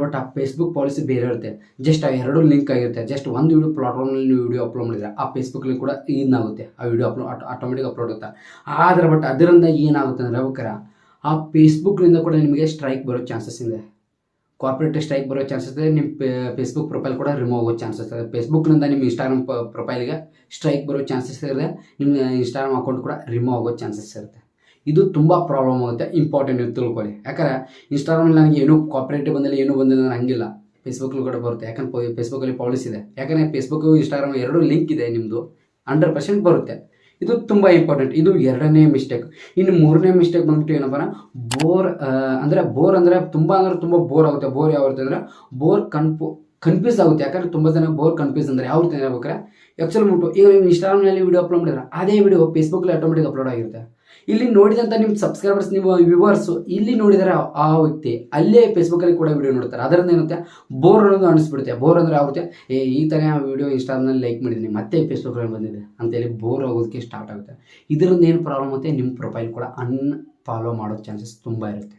ಬಟ್ ಆ ಫೇಸ್ಬುಕ್ ಪಾಲಿಸಿ ಬೇರೆ ಇರುತ್ತೆ. ಜಸ್ಟ್ ಆ ಎರಡೂ ಲಿಂಕ್ ಆಗಿರುತ್ತೆ. ಜಸ್ಟ್ ಒಂದು ವೀಡಿಯೋ ಪ್ಲಾಟ್ಫಾರ್ಮಲ್ಲಿ ನೀವು ವೀಡಿಯೋ ಅಪ್ಲೋಡ್ ಮಾಡಿದರೆ ಆ ಫೇಸ್ಬುಕ್ಕಲ್ಲಿ ಕೂಡ ಇನ್ನಾಗುತ್ತೆ, ಆ ವೀಡಿಯೋ ಆಟೋಮೆಟಿಕ್ ಅಪ್ಲೋಡ್ ಆಗುತ್ತೆ. ಬಟ್ ಅದರಿಂದ ಏನಾಗುತ್ತೆ ಅಂದರೆ ಬೇಕಾರೆ ಆ ಫೇಸ್ಬುಕ್ನಿಂದ ಕೂಡ ನಿಮಗೆ ಸ್ಟ್ರೈಕ್ ಬರೋ ಚಾನ್ಸಸ್ ಇದೆ, ಕಾರ್ಪೊರೇಟಿವ್ ಸ್ಟ್ರೈಕ್ ಬರೋ ಚಾನ್ಸಸ್ ಇದೆ. ನಿಮ್ಮ ಫೇಸ್ಬುಕ್ ಪ್ರೊಫೈಲ್ ಕೂಡ ರಿಮೂವ್ ಆಗೋ ಚಾನ್ಸಸ್ ಇದೆ. ಫೇಸ್ಬುಕ್ನಿಂದ ನಿಮ್ಮ ಇನ್ಸ್ಟಾಗ್ರಾಮ್ ಪ್ರೊಫೈಲ್ಗೆ ಸ್ಟ್ರೈಕ್ ಬರೋ ಚಾನ್ಸಸ್ ಇದೆ. ನಿಮ್ಮ ಇನ್ಸ್ಟಾಗ್ರಾಮ್ ಅಕೌಂಟ್ ಕೂಡ ರಿಮೂವ್ ಆಗೋ ಚಾನ್ಸಸ್ ಇರುತ್ತೆ. ಇದು ತುಂಬ ಪ್ರಾಬ್ಲಮ್ ಆಗುತ್ತೆ. ಇಂಪಾರ್ಟೆಂಟ್ ನೀವು ತಿಳ್ಕೊಳ್ಳಿ. ಯಾಕಂದರೆ ಇನ್ಸ್ಟಾಗ್ರಾಮಲ್ಲಿ ನನಗೆ ಏನೂ ಕೋಆಪರೇಟಿವ್ ಬಂದಿಲ್ಲ, ಏನೂ ಬಂದಿಲ್ಲ ಹಂಗಿಲ್ಲ. ಫೇಸ್ಬುಕ್ಕಲ್ಲಿ ಕೂಡ ಬರುತ್ತೆ. ಯಾಕಂದ್ರೆ ಫೇಸ್ಬುಕ್ಕಲ್ಲಿ ಪಾಲಿಸಿ ಇದೆ. ಯಾಕಂದರೆ ಫೇಸ್ಬುಕ್ಕು ಇನ್ಸ್ಟಾಗ್ರಾಮ್ ಎರಡೂ ಲಿಂಕ್ ಇದೆ, ನಿಮ್ಮದು 100% ಬರುತ್ತೆ. ಇದು ತುಂಬ ಇಂಪಾರ್ಟೆಂಟ್. ಇದು ಎರಡನೇ ಮಿಸ್ಟೇಕ್. ಇನ್ನು ಮೂರನೇ ಮಿಸ್ಟೇಕ್ ಬಂದ್ಬಿಟ್ಟು ಏನಪ್ಪ ಬೋರ್ ಅಂದರೆ ತುಂಬ ಬೋರ್ ಆಗುತ್ತೆ. ಬೋರ್ ಯಾವ ರೀತಿ ಅಂದರೆ ಕನ್ಫ್ಯೂಸ್ ಆಗುತ್ತೆ. ಯಾಕಂದರೆ ತುಂಬ ಜನ ಕನ್ಫ್ಯೂಸ್ ಅಂದರೆ ಯಾವ ರೀತಿ ಹೇಳ್ಬೇಕಾರೆ, ಆ್ಯಕ್ಚುಲಿ ಈಗ ನೀವು ಇನ್ಸ್ಟಾಗ್ರಾಮ್ನಲ್ಲಿ ವೀಡಿಯೋ ಅಪ್ಲೋಡ್ ಮಾಡಿದ್ರೆ ಅದೇ ವೀಡಿಯೋ ಫೇಸ್ಬುಕ್ಕಲ್ಲಿ ಆಟೋಮೆಟಿಕ್ ಅಪ್ಲೋಡ್ ಆಗಿರುತ್ತೆ. ಇಲ್ಲಿ ನೋಡಿದಂಥ ನಿಮ್ಮ ಸಬ್ಸ್ಕ್ರೈಬರ್ಸ್, ನಿಮ್ಮ ವ್ಯೂವರ್ಸು ಇಲ್ಲಿ ನೋಡಿದರೆ ಆ ವ್ಯಕ್ತಿ ಅಲ್ಲೇ ಫೇಸ್ಬುಕ್ಕಲ್ಲಿ ಕೂಡ ವಿಡಿಯೋ ನೋಡ್ತಾರೆ. ಅದರಿಂದ ಏನುತ್ತೆ, ಬೋರ್ ಅನ್ನೋದು ಅನಿಸ್ಬಿಡುತ್ತೆ. ಬೋರ್ ಅಂದರೆ ಆಗುತ್ತೆ, ಈ ಥರ ವಿಡಿಯೋ ಇನ್ಸ್ಟಾಗ್ರಾಮ್ನಲ್ಲಿ ಲೈಕ್ ಮಾಡಿದ್ದೀನಿ, ಮತ್ತೆ ಫೇಸ್ಬುಕ್ಕಲ್ಲಿ ಬಂದಿದೆ ಅಂತೇಳಿ ಬೋರ್ ಆಗೋದಕ್ಕೆ ಸ್ಟಾರ್ಟ್ ಆಗುತ್ತೆ. ಇದರಿಂದ ಏನು ಪ್ರಾಬ್ಲಮ್ ಆಗುತ್ತೆ, ನಿಮ್ಮ ಪ್ರೊಫೈಲ್ ಕೂಡ ಅನ್ಫಾಲೋ ಮಾಡೋ ಚಾನ್ಸಸ್ ತುಂಬ ಇರುತ್ತೆ.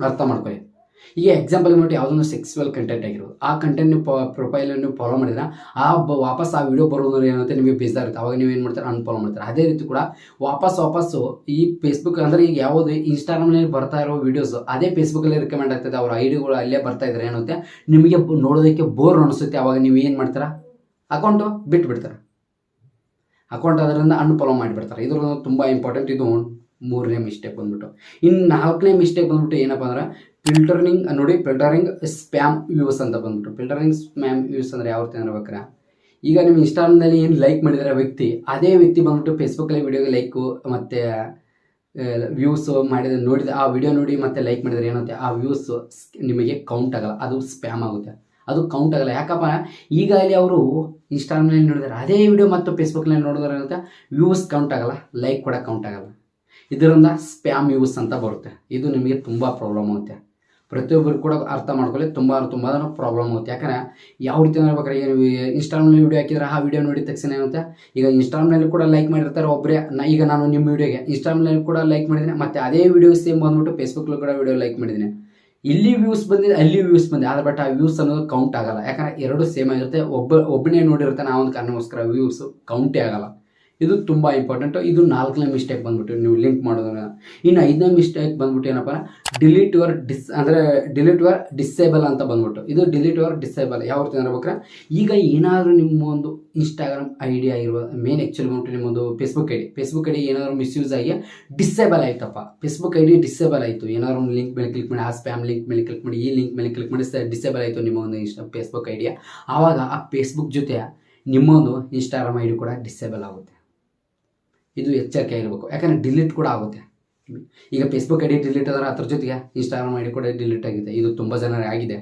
ಅರ್ಥ ಮಾಡ್ಕೊಳ್ಳಿ. ಈಗ ಎಕ್ಸಾಂಪಲ್ ನೋಡಿ, ಯಾವುದೊಂದು ಸೆಕ್ಸುವಲ್ ಕಂಟೆಂಟ್ ಆಗಿರೋದು, ಆ ಕಂಟೆಂಟ್ ನೀವು ಪ್ರೊಫೈಲನ್ನು ಫಾಲೋ ಮಾಡಿದ್ರೆ ವಾಪಸ್ ಆ ವಿಡಿಯೋ ಬರೋದ್ರೆ ಏನಾಗುತ್ತೆ, ನಿಮಗೆ ಬೇಜಾರುತ್ತೆ. ಅವಾಗ ನೀವು ಏನು ಮಾಡ್ತಾರೆ, ಅನ್ಫಾಲೋ ಮಾಡ್ತಾರೆ. ಅದೇ ರೀತಿ ಕೂಡ ವಾಪಸ್ಸು ಈ ಫೇಸ್ಬುಕ್ ಅಂದರೆ ಈಗ ಯಾವುದು ಇನ್ಸ್ಟಾಗ್ರಾಮ್ನಲ್ಲಿ ಬರ್ತಾ ಇರೋ ವೀಡಿಯೋಸ್ ಅದೇ ಫೇಸ್ಬುಕ್ಕಲ್ಲಿ ರಿಕಮೆಂಡ್ ಆಗ್ತದೆ, ಅವ್ರ ಐಡಿಗಳು ಅಲ್ಲೇ ಬರ್ತಾ ಇದ್ದಾರೆ. ಏನಾಗುತ್ತೆ, ನಿಮಗೆ ನೋಡೋದಕ್ಕೆ ಬೋರ್ ಅನಿಸುತ್ತೆ. ಅವಾಗ ನೀವು ಏನು ಮಾಡ್ತೀರಾ, ಅಕೌಂಟು ಬಿಟ್ಬಿಡ್ತಾರೆ. ಅಕೌಂಟ್ ಅದರಿಂದ ಅನ್ಫಾಲೋ ಮಾಡಿಬಿಡ್ತಾರೆ. ಇದ್ರ ತುಂಬ ಇಂಪಾರ್ಟೆಂಟ್. ಇದು 3ನೇ ಮಿಸ್ಟೇಕ್ ಬಂದ್ಬಿಟ್ಟು. ಇನ್ನು 4ನೇ ಮಿಸ್ಟೇಕ್ ಬಂದ್ಬಿಟ್ಟು ಏನಪ್ಪ ಅಂದ್ರೆ, ಫಿಲ್ಟರಿಂಗ್ ನೋಡಿ, ಫಿಲ್ಟರಿಂಗ್ ಸ್ಪ್ಯಾಮ್ ವ್ಯೂಸ್ ಅಂತ ಬಂದ್ಬಿಟ್ಟು. ಫಿಲ್ಟರಿಂಗ್ ಸ್ಪ್ಯಾಮ್ ವ್ಯೂಸ್ ಅಂದರೆ ಯಾವ ರೀತಿ ಅನ್ಬೇಕಾರೆ, ಈಗ ನಿಮ್ಮ ಇನ್ಸ್ಟಾಗ್ರಾಮ್ನಲ್ಲಿ ಏನು ಲೈಕ್ ಮಾಡಿದರೆ ವ್ಯಕ್ತಿ, ಅದೇ ವ್ಯಕ್ತಿ ಬಂದ್ಬಿಟ್ಟು ಫೇಸ್ಬುಕ್ಕಲ್ಲಿ ವಿಡಿಯೋಗೆ ಲೈಕು ಮತ್ತು ವ್ಯೂಸ್ ಮಾಡಿದ ನೋಡಿದ ಆ ವಿಡಿಯೋ ನೋಡಿ ಮತ್ತೆ ಲೈಕ್ ಮಾಡಿದರೆ ಏನಾಗುತ್ತೆ, ಆ ವ್ಯೂಸ್ ನಿಮಗೆ ಕೌಂಟ್ ಆಗಲ್ಲ, ಅದು ಸ್ಪ್ಯಾಮ್ ಆಗುತ್ತೆ. ಅದು ಕೌಂಟ್ ಆಗಲ್ಲ. ಯಾಕಪ್ಪ, ಈಗ ಅಲ್ಲಿ ಅವರು ಇನ್ಸ್ಟಾಗ್ರಾಮ್ನಲ್ಲಿ ನೋಡಿದಾರೆ, ಅದೇ ವಿಡಿಯೋ ಮತ್ತು ಫೇಸ್ಬುಕ್ನಲ್ಲಿ ನೋಡಿದ್ರೆ ಏನಾಗುತ್ತೆ, ವ್ಯೂಸ್ ಕೌಂಟ್ ಆಗಲ್ಲ, ಲೈಕ್ ಕೂಡ ಕೌಂಟ್ ಆಗಲ್ಲ. ಇದರಿಂದ ಸ್ಪ್ಯಾಮ್ ವ್ಯೂಸ್ ಅಂತ ಬರುತ್ತೆ. ಇದು ನಿಮಗೆ ತುಂಬ ಪ್ರಾಬ್ಲಮ್ ಆಗುತ್ತೆ. ಪ್ರತಿಯೊಬ್ಬರು ಕೂಡ ಅರ್ಥ ಮಾಡ್ಕೊಳ್ಳಿ, ತುಂಬ ಪ್ರಾಬ್ಲಮ್ ಆಗುತ್ತೆ. ಯಾಕಂದರೆ ಯಾವ ರೀತಿ ನೋಡ್ಬೇಕಾದ್ರೆ, ಈಗ ನೀವು ಇನ್ಸ್ಟಾಗ್ರಾಮ್ನಲ್ಲಿ ವಿಡಿಯೋ ಹಾಕಿದ್ರೆ ಆ ವಿಡಿಯೋ ನೋಡಿ ತಕ್ಷಣ ಏನಾಗುತ್ತೆ, ಈಗ ಇನ್ಸ್ಟಾಗ್ರಾಮ್ನಲ್ಲಿ ಕೂಡ ಲೈಕ್ ಮಾಡಿರ್ತಾರೆ ಒಬ್ಬರೇ. ಈಗ ನಾನು ನಿಮ್ಮ ವಿಡಿಯೋಗೆ ಇನ್ಸ್ಟಾಗ್ರಾಮ್ನಲ್ಲಿ ಕೂಡ ಲೈಕ್ ಮಾಡಿದ್ದೀನಿ, ಮತ್ತು ಅದೇ ವಿಡಿಯೋ ಸೇಮ್ ಬಂದ್ಬಿಟ್ಟು ಫೇಸ್ಬುಕ್ಕಲ್ಲಿ ಕೂಡ ವಿಡಿಯೋ ಲೈಕ್ ಮಾಡಿದ್ದೀನಿ. ಇಲ್ಲಿ ವ್ಯೂಸ್ ಬಂದಿದೆ, ಅಲ್ಲಿ ವ್ಯೂಸ್ ಬಂದಿದೆ, ಆದರೆ ಬಟ್ ಆ ವ್ಯೂಸ್ ಅನ್ನೋದು ಕೌಂಟ್ ಆಗಲ್ಲ. ಯಾಕಂದರೆ ಎರಡು ಸೇಮ್ ಆಗಿರುತ್ತೆ. ಒಬ್ಬನೇ ನೋಡಿರ್ತಾನೆ, ಆ ಒಂದು ಕಾರಣಕ್ಕೋಸ್ಕರ ವ್ಯೂಸ್ ಕೌಂಟೇ ಆಗಲ್ಲ. ಇದು ತುಂಬ ಇಂಪಾರ್ಟೆಂಟು. ಇದು 4ನೇ ಮಿಸ್ಟೇಕ್ ಬಂದ್ಬಿಟ್ಟು ನೀವು ಲಿಂಕ್ ಮಾಡೋದನ್ನ. ಇನ್ನು 5ನೇ ಮಿಸ್ಟೇಕ್ ಬಂದ್ಬಿಟ್ಟು ಏನಪ್ಪ, ಡಿಲೀಟ್ ಯುವರ್ ಡಿಸೇಬಲ್ ಅಂತ ಬಂದ್ಬಿಟ್ಟು. ಇದು ಡಿಲೀಟ್ ಯುವರ್ ಡಿಸೇಬಲ್ ಯಾವ ರೀತಿ ಅನ್ಬೇಕಾರೆ, ಈಗ ಏನಾದರೂ ನಿಮ್ಮ ಒಂದು ಇನ್ಸ್ಟಾಗ್ರಾಮ್ ಐ ಡಿ ಆಗಿರುವ ಮೇನ್ ಆ್ಯಕ್ಚುಲಿ ಬಂದ್ಬಿಟ್ಟು ನಿಮ್ಮೊಂದು ಫೇಸ್ಬುಕ್ ಐ ಡಿ ಏನಾದರೂ ಮಿಸ್ಯೂಸ್ ಆಗಿ ಡಿಸೇಬಲ್ ಆಯ್ತಪ್ಪ, ಫೇಸ್ಬುಕ್ ಐ ಡಿ ಡಿಸೇಬಲ್ ಆಯಿತು, ಏನಾದ್ರು ಒಂದು ಲಿಂಕ್ ಮೇಲೆ ಕ್ಲಿಕ್ ಮಾಡಿ, ಆ ಸ್ಪ್ಯಾಮ್ ಲಿಂಕ್ ಮೇಲೆ ಕ್ಲಿಕ್ ಮಾಡಿ, ಈ ಲಿಂಕ್ ಮೇಲೆ ಕ್ಲಿಕ್ ಮಾಡಿ ಡಿಸೇಬಲ್ ಆಯಿತು ನಿಮ್ಮ ಒಂದು ಫೇಸ್ಬುಕ್ ಐ ಡಿ. ಆವಾಗ ಆ ಫೇಸ್ಬುಕ್ ಜೊತೆ ನಿಮ್ಮೊಂದು ಇನ್ಸ್ಟಾಗ್ರಾಮ್ ಐ ಡಿ ಕೂಡ ಡಿಸೇಬಲ್ ಆಗುತ್ತೆ. ಇದು ಎಚ್ಚರಿಕೆ ಆಗಿರಬೇಕು. ಯಾಕಂದರೆ ಡಿಲೀಟ್ ಕೂಡ ಆಗುತ್ತೆ. ಈಗ ಫೇಸ್ಬುಕ್ ಐ ಡಿ ಡಿಲೀಟ್ ಆದರೆ ಅದ್ರ ಜೊತೆಗೆ ಇನ್ಸ್ಟಾಗ್ರಾಮ್ ಐ ಡಿ ಕೂಡ ಡಿಲೀಟ್ ಆಗಿದೆ. ಇದು ತುಂಬ ಜನ ಆಗಿದೆ.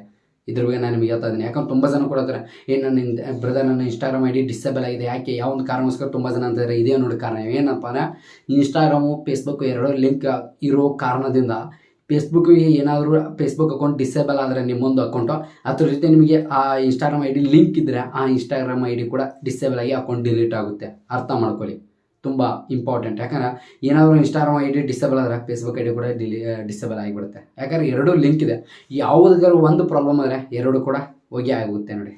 ಇದ್ರ ಬಗ್ಗೆ ನಾನು ನಿಮಗೆ ಹೇಳ್ತಾ ಇದ್ದೀನಿ. ಯಾಕಂದ್ರೆ ತುಂಬ ಜನ ಕೂಡ ಅಂತಾರೆ, ನನ್ನ ಬ್ರದರ್ ನನ್ನ ಇನ್ಸ್ಟಾಗ್ರಾಮ್ ಐ ಡಿ ಡಿಸೇಬಲ್ ಆಗಿದೆ, ಯಾಕೆ, ಯಾವ ಒಂದು ಕಾರಣಕ್ಕೋಸ್ಕರ ತುಂಬ ಜನ ಅಂತಾರೆ. ಇದೇ ನೋಡಿ ಕಾರಣ ಏನಪ್ಪ ಅಂದರೆ, ಇನ್ಸ್ಟಾಗ್ರಾಮು ಫೇಸ್ಬುಕ್ ಎರಡೂ ಲಿಂಕ್ ಇರೋ ಕಾರಣದಿಂದ ಫೇಸ್ಬುಕ್ಗೆ ಏನಾದರೂ ಫೇಸ್ಬುಕ್ ಅಕೌಂಟ್ ಡಿಸೇಬಲ್ ಆದರೆ ನಿಮ್ಮೊಂದು ಅಕೌಂಟು, ಅದ್ರ ಜೊತೆ ನಿಮಗೆ ಆ ಇನ್ಸ್ಟಾಗ್ರಾಮ್ ಐ ಡಿ ಲಿಂಕ್ ಇದ್ದರೆ ಆ ಇನ್ಸ್ಟಾಗ್ರಾಮ್ ಐ ಡಿ ಕೂಡ ಡಿಸೇಬಲ್ ಆಗಿ ಅಕೌಂಟ್ ಡಿಲೀಟ್ ಆಗುತ್ತೆ. ಅರ್ಥ ಮಾಡ್ಕೊಳ್ಳಿ, ತುಂಬ ಇಂಪಾರ್ಟೆಂಟ್. ಯಾಕಂದರೆ ಏನಾದರೂ ಇನ್ಸ್ಟಾಗ್ರಾಮ್ ಐ ಡಿ ಡಿಸೇಬಲ್ ಆದರೆ ಫೇಸ್ಬುಕ್ ಐ ಡಿ ಕೂಡ ಡಿಸೇಬಲ್ ಆಗಿಬಿಡುತ್ತೆ. ಯಾಕಂದರೆ ಎರಡೂ ಲಿಂಕ್ ಇದೆ. ಯಾವುದಾದ್ರು ಒಂದು ಪ್ರಾಬ್ಲಮ್ ಆದರೆ ಎರಡೂ ಕೂಡ ಹೋಗಿ ಆಗುತ್ತೆ ನೋಡಿ.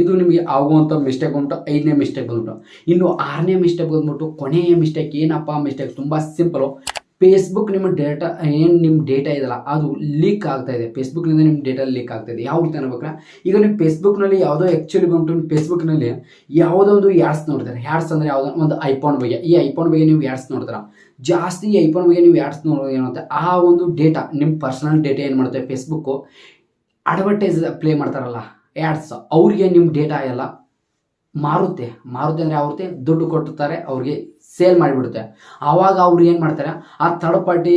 ಇದು ನಿಮಗೆ ಆಗುವಂಥ ಮಿಸ್ಟೇಕ್ ಬಂದ್ಬಿಟ್ಟು 5ನೇ ಮಿಸ್ಟೇಕ್ ಬಂದ್ಬಿಟ್ಟು. ಇನ್ನು 6ನೇ ಮಿಸ್ಟೇಕ್ ಬಂದ್ಬಿಟ್ಟು, ಕೊನೆಯ ಮಿಸ್ಟೇಕ್ ಏನಪ್ಪ ಮಿಸ್ಟೇಕ್, ತುಂಬ ಸಿಂಪಲು. ಫೇಸ್ಬುಕ್ ನಿಮ್ಮ ಡೇಟಾ ಇದೆಯಲ್ಲ ಅದು ಲೀಕ್ ಆಗ್ತಾ ಇದೆ. ಫೇಸ್ಬುಕ್ನಿಂದ ನಿಮ್ಮ ಡೇಟಾ ಲೀಕ್ ಆಗ್ತಾ ಇದೆ. ಯಾವ ರೀತಿ ಅನ್ಬೇಕ್ರೆ, ಈಗ ನೀವು ಫೇಸ್ಬುಕ್ನಲ್ಲಿ ಯಾವುದೋ ಆ್ಯಕ್ಚುಲಿ ಬಂದ್ಬಿಟ್ಟು ಫೇಸ್ಬುಕ್ನಲ್ಲಿ ಯಾವುದೋ ಒಂದು ಯಾಡ್ಸ್ ನೋಡ್ತಾರೆ. ಯಾಡ್ಸ್ ಅಂದರೆ ಯಾವುದೋ ಒಂದು ಐಫೋನ್ ಬಗ್ಗೆ, ಈ ಐಫೋನ್ ಬಗ್ಗೆ ನೀವು ಯಾಡ್ಸ್ ನೋಡ್ತಾರೆ. ಜಾಸ್ತಿ ಈ ಐಫೋನ್ ಬಗ್ಗೆ ನೀವು ಯಾಡ್ಸ್ ನೋಡೋದು ಏನಾಗುತ್ತೆ, ಆ ಒಂದು ಡೇಟಾ, ನಿಮ್ಮ ಪರ್ಸನಲ್ ಡೇಟಾ ಏನು ಮಾಡುತ್ತೆ ಫೇಸ್ಬುಕ್ಕು, ಅಡ್ವರ್ಟೈಸ್ ಪ್ಲೇ ಮಾಡ್ತಾರಲ್ಲ ಯಾಡ್ಸ್, ಅವ್ರಿಗೆ ನಿಮ್ಮ ಡೇಟಾ ಎಲ್ಲ ಮಾರುತ್ತೆ ಅಂದರೆ ಅವ್ರಿಗೆ ದುಡ್ಡು ಕೊಡ್ತಾರೆ, ಅವ್ರಿಗೆ ಸೇಲ್ ಮಾಡಿಬಿಡುತ್ತೆ. ಆವಾಗ ಅವ್ರು ಏನು ಮಾಡ್ತಾರೆ, ಆ ಥರ್ಡ್ ಪಾರ್ಟಿ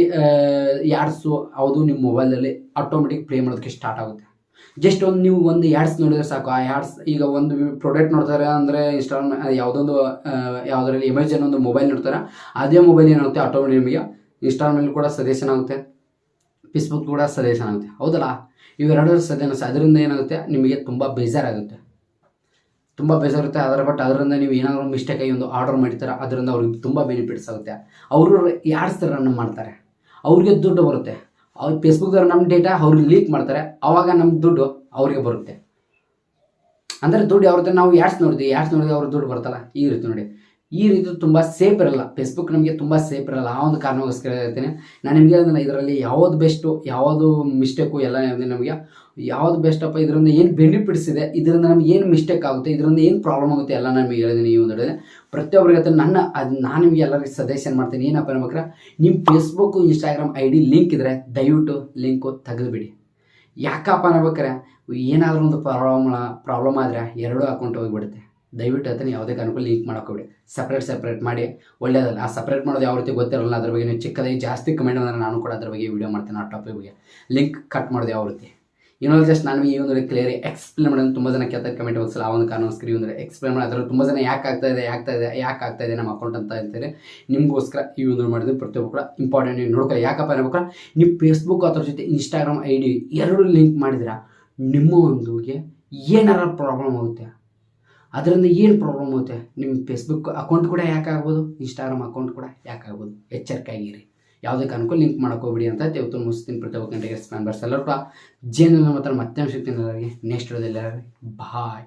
ಯಾಡ್ಸು ಅದು ನಿಮ್ಮ ಮೊಬೈಲಲ್ಲಿ ಆಟೋಮೆಟಿಕ್ ಪ್ಲೇ ಮಾಡೋದಕ್ಕೆ ಸ್ಟಾರ್ಟ್ ಆಗುತ್ತೆ. ಜಸ್ಟ್ ನೀವು ಒಂದು ಯಾಡ್ಸ್ ನೋಡಿದ್ರೆ ಸಾಕು, ಆ ಯಾಡ್ಸ್, ಈಗ ಒಂದು ಪ್ರಾಡಕ್ಟ್ ನೋಡ್ತಾರೆ ಅಂದರೆ ಇನ್ಸ್ಟಾಗ್ರಾಮ್ ಯಾವುದರಲ್ಲಿ ಅಮೆಜಾನ್ ಒಂದು ಮೊಬೈಲ್ ನೋಡ್ತಾರೆ, ಅದೇ ಮೊಬೈಲ್ ಏನಾಗುತ್ತೆ ಆಟೋಮೆಟಿಕ್ ನಿಮಗೆ ಇನ್ಸ್ಟಾಗ್ರಾಮಲ್ಲಿ ಕೂಡ ಸಜೆಷನ್ ಆಗುತ್ತೆ, ಫೇಸ್ಬುಕ್ ಕೂಡ ಸಜೆಷನ್ ಆಗುತ್ತೆ. ಹೌದಲ್ಲ, ಇವೆರಡೂ ಸಜೆಷನ್. ಅದರಿಂದ ಏನಾಗುತ್ತೆ, ನಿಮಗೆ ತುಂಬ ಬೇಜಾರಾಗುತ್ತೆ. ಅದರಿಂದ ನೀವು ಏನಾದರೂ ಮಿಸ್ಟೇಕ್ ಆಗಿ ಒಂದು ಆರ್ಡರ್ ಮಾಡಿರ್ತಾರೆ, ಅದರಿಂದ ಅವ್ರಿಗೆ ತುಂಬ ಬೆನಿಫಿಟ್ಸ್ ಆಗುತ್ತೆ. ಅವರು ಯಾಡ್ಸ್ ರನ್ ಮಾಡ್ತಾರೆ, ಅವ್ರಿಗೆ ದುಡ್ಡು ಬರುತ್ತೆ. ಅವ್ರು ಫೇಸ್ಬುಕ್ದವ್ರು ನಮ್ಮ ಡೇಟಾ ಅವ್ರಿಗೆ ಲೀಕ್ ಮಾಡ್ತಾರೆ, ಆವಾಗ ನಮ್ಮ ದುಡ್ಡು ಅವ್ರಿಗೆ ಬರುತ್ತೆ. ಅಂದರೆ ದುಡ್ಡು ಯಾವ ರೀತಿ, ನಾವು ಯಾಡ್ಸ್ ನೋಡಿದ್ವಿ ಅವ್ರಿಗೆ ದುಡ್ಡು ಬರ್ತಲ್ಲ, ಈ ರೀತಿ ನೋಡಿ. ಈ ರೀತಿ ತುಂಬ ಸೇಫ್ ಇರಲ್ಲ. ಫೇಸ್ಬುಕ್ ನಮಗೆ ತುಂಬ ಸೇಫ್ ಇರಲ್ಲ. ಆ ಒಂದು ಕಾರಣಕ್ಕೋಸ್ಕರ ಹೇಳ್ತೀನಿ ನಾನು ನಿಮಗೆ. ಅದನ್ನು ಇದರಲ್ಲಿ ಯಾವುದು ಬೆಸ್ಟು, ಯಾವುದು ಮಿಸ್ಟೇಕು ಎಲ್ಲ ನಮಗೆ ಯಾವುದು ಬೆಸ್ಟಪ್ಪ, ಇದರಿಂದ ಏನು ಬೆನಿಫಿಟ್ಸ್ ಇದೆ, ಇದರಿಂದ ನಮ್ಗೆ ಏನು ಮಿಸ್ಟೇಕ್ ಆಗುತ್ತೆ, ಇದರಿಂದ ಏನು ಪ್ರಾಬ್ಲಮ್ ಆಗುತ್ತೆ ಎಲ್ಲ ನಮಗೆ ಹೇಳಿದ್ದೀನಿ. ಈ ಒಂದು ಹೇಳಿದೆ ಪ್ರತಿಯೊಬ್ಬರಿಗೆ ನಾನು ನಿಮಗೆ ಎಲ್ಲರಿಗೆ ಸಜೆಷನ್ ಮಾಡ್ತೀನಿ. ಏನಪ್ಪ ಅನ್ಬೇಕ್ರೆ, ನಿಮ್ಮ Facebook Instagram I D link ಇದ್ದರೆ ದಯವಿಟ್ಟು ಲಿಂಕು ತೆಗೆದುಬಿಡಿ. ಯಾಕಪ್ಪ ಅನ್ಬೇಕಾರೆ, ಏನಾದರೂ ಒಂದು ಪ್ರಾಬ್ಲಮ್ ಆದರೆ ಎರಡೂ ಅಕೌಂಟ್ ಹೋಗಿಬಿಡುತ್ತೆ. ದಯವಿಟ್ಟು ಅದನ್ನು ಯಾವುದೇ ಕಾರಣಕ್ಕೂ ಲಿಂಕ್ ಮಾಡೋಕ್ಕೋಗ್ಬಿಡಿ. ಸಪ್ರೇಟ್ ಮಾಡಿ ಒಳ್ಳೆಯದಲ್ಲ. ಆ ಸಪ್ರೇಟ್ ಮಾಡೋದು ಯಾವ ರೀತಿ ಗೊತ್ತಿರಲ್ಲ. ಅದ್ರ ಬಗ್ಗೆ ನೀವು ಚಿಕ್ಕದಾಗಿ ಜಾಸ್ತಿ ಕಮೆಂಟ್ ಅಂದರೆ ನಾನು ಕೂಡ ಅದ್ರ ಬಗ್ಗೆ ವೀಡಿಯೋ ಮಾಡ್ತೀನಿ. ಆ ಟಾಪಿಕ್ ಬಗ್ಗೆ ಲಿಂಕ್ ಕಟ್ ಮಾಡೋದು ಯಾವ ರೀತಿ, ಇನ್ನೊಂದು ಜಸ್ಟ್ ನಾನು ಈ ಒಂದು ಕ್ಲಿಯರ್ ಎಕ್ಸ್ಪ್ಲೇನ್ ಮಾಡೋದು ತುಂಬ ಜನ ಕೇಳ್ತಾರೆ ಕಮೆಂಟ್ ಬಾಕ್ಸಲ್ಲಿ ಆ ಒಂದು ಕಾರಣಕ್ಕೋಸ್ಕರ ಈ ಒಂದು ಎಕ್ಸ್ಪ್ಲೇನ್ ಮಾಡಿ ಅದರಲ್ಲಿ ತುಂಬ ಜನ ಯಾಕೆ ಆಗ್ತಾ ಇದೆ ನಮ್ಮ ಅಕೌಂಟ್ ಅಂತ ಹೇಳ್ತಾರೆ. ನಿಮಗೋಸ್ಕರ ಈ ಒಂದು ಮಾಡಿದ್ರೆ ಪ್ರತಿಯೊಬ್ಬರು ಕೂಡ ಇಂಪಾರ್ಟೆಂಟ್ ನೀವು ನೋಡ್ಕೊಳ್ಳಿ. ಯಾಕಪ್ಪ ಅನ್ಬೇಕಾ ನೀವು ಫೇಸ್ಬುಕ್ ಅದ್ರ ಜೊತೆ ಇನ್ಸ್ಟಾಗ್ರಾಮ್ ID ಎರಡು ಲಿಂಕ್ ಮಾಡಿದ್ರೆ ನಿಮ್ಮ ಒಂದುಗೆ ಏನಾರ ಪ್ರಾಬ್ಲಮ್ ಆಗುತ್ತೆ. ಅದರಿಂದ ಏನು ಪ್ರಾಬ್ಲಮ್ ಆಗುತ್ತೆ, ನಿಮ್ಮ ಫೇಸ್ಬುಕ್ ಅಕೌಂಟ್ ಕೂಡ ಯಾಕಾಗ್ಬೋದು, ಇನ್ಸ್ಟಾಗ್ರಾಮ್ ಅಕೌಂಟ್ ಕೂಡ ಯಾಕಾಗ್ಬೋದು. ಎಚ್ಚರಿಕೆ ಆಗಿರಿ, ಯಾವುದೇ ಕಾರಣಕ್ಕೂ ಲಿಂಕ್ ಮಾಡೋಕೋಗ್ಬಿಡಿ ಅಂತ ಇವತ್ತು ಮುಗಿಸ್ತೀನಿ. ಪ್ರತಿಯೊಬ್ಬ ಗಂಟೆಗೆ ಮೆಂಬರ್ಸ್ ಎಲ್ಲರೂ ಕೂಡ ಜೇನು ಮಾತ್ರ ಮತ್ತೆ ಸಿಗ್ತೀನಿ ಎಲ್ಲರಿಗೆ ನೆಕ್ಸ್ಟ್ ವಿಡಿಯೋದಲ್ಲಿ. ಬಾಯ್.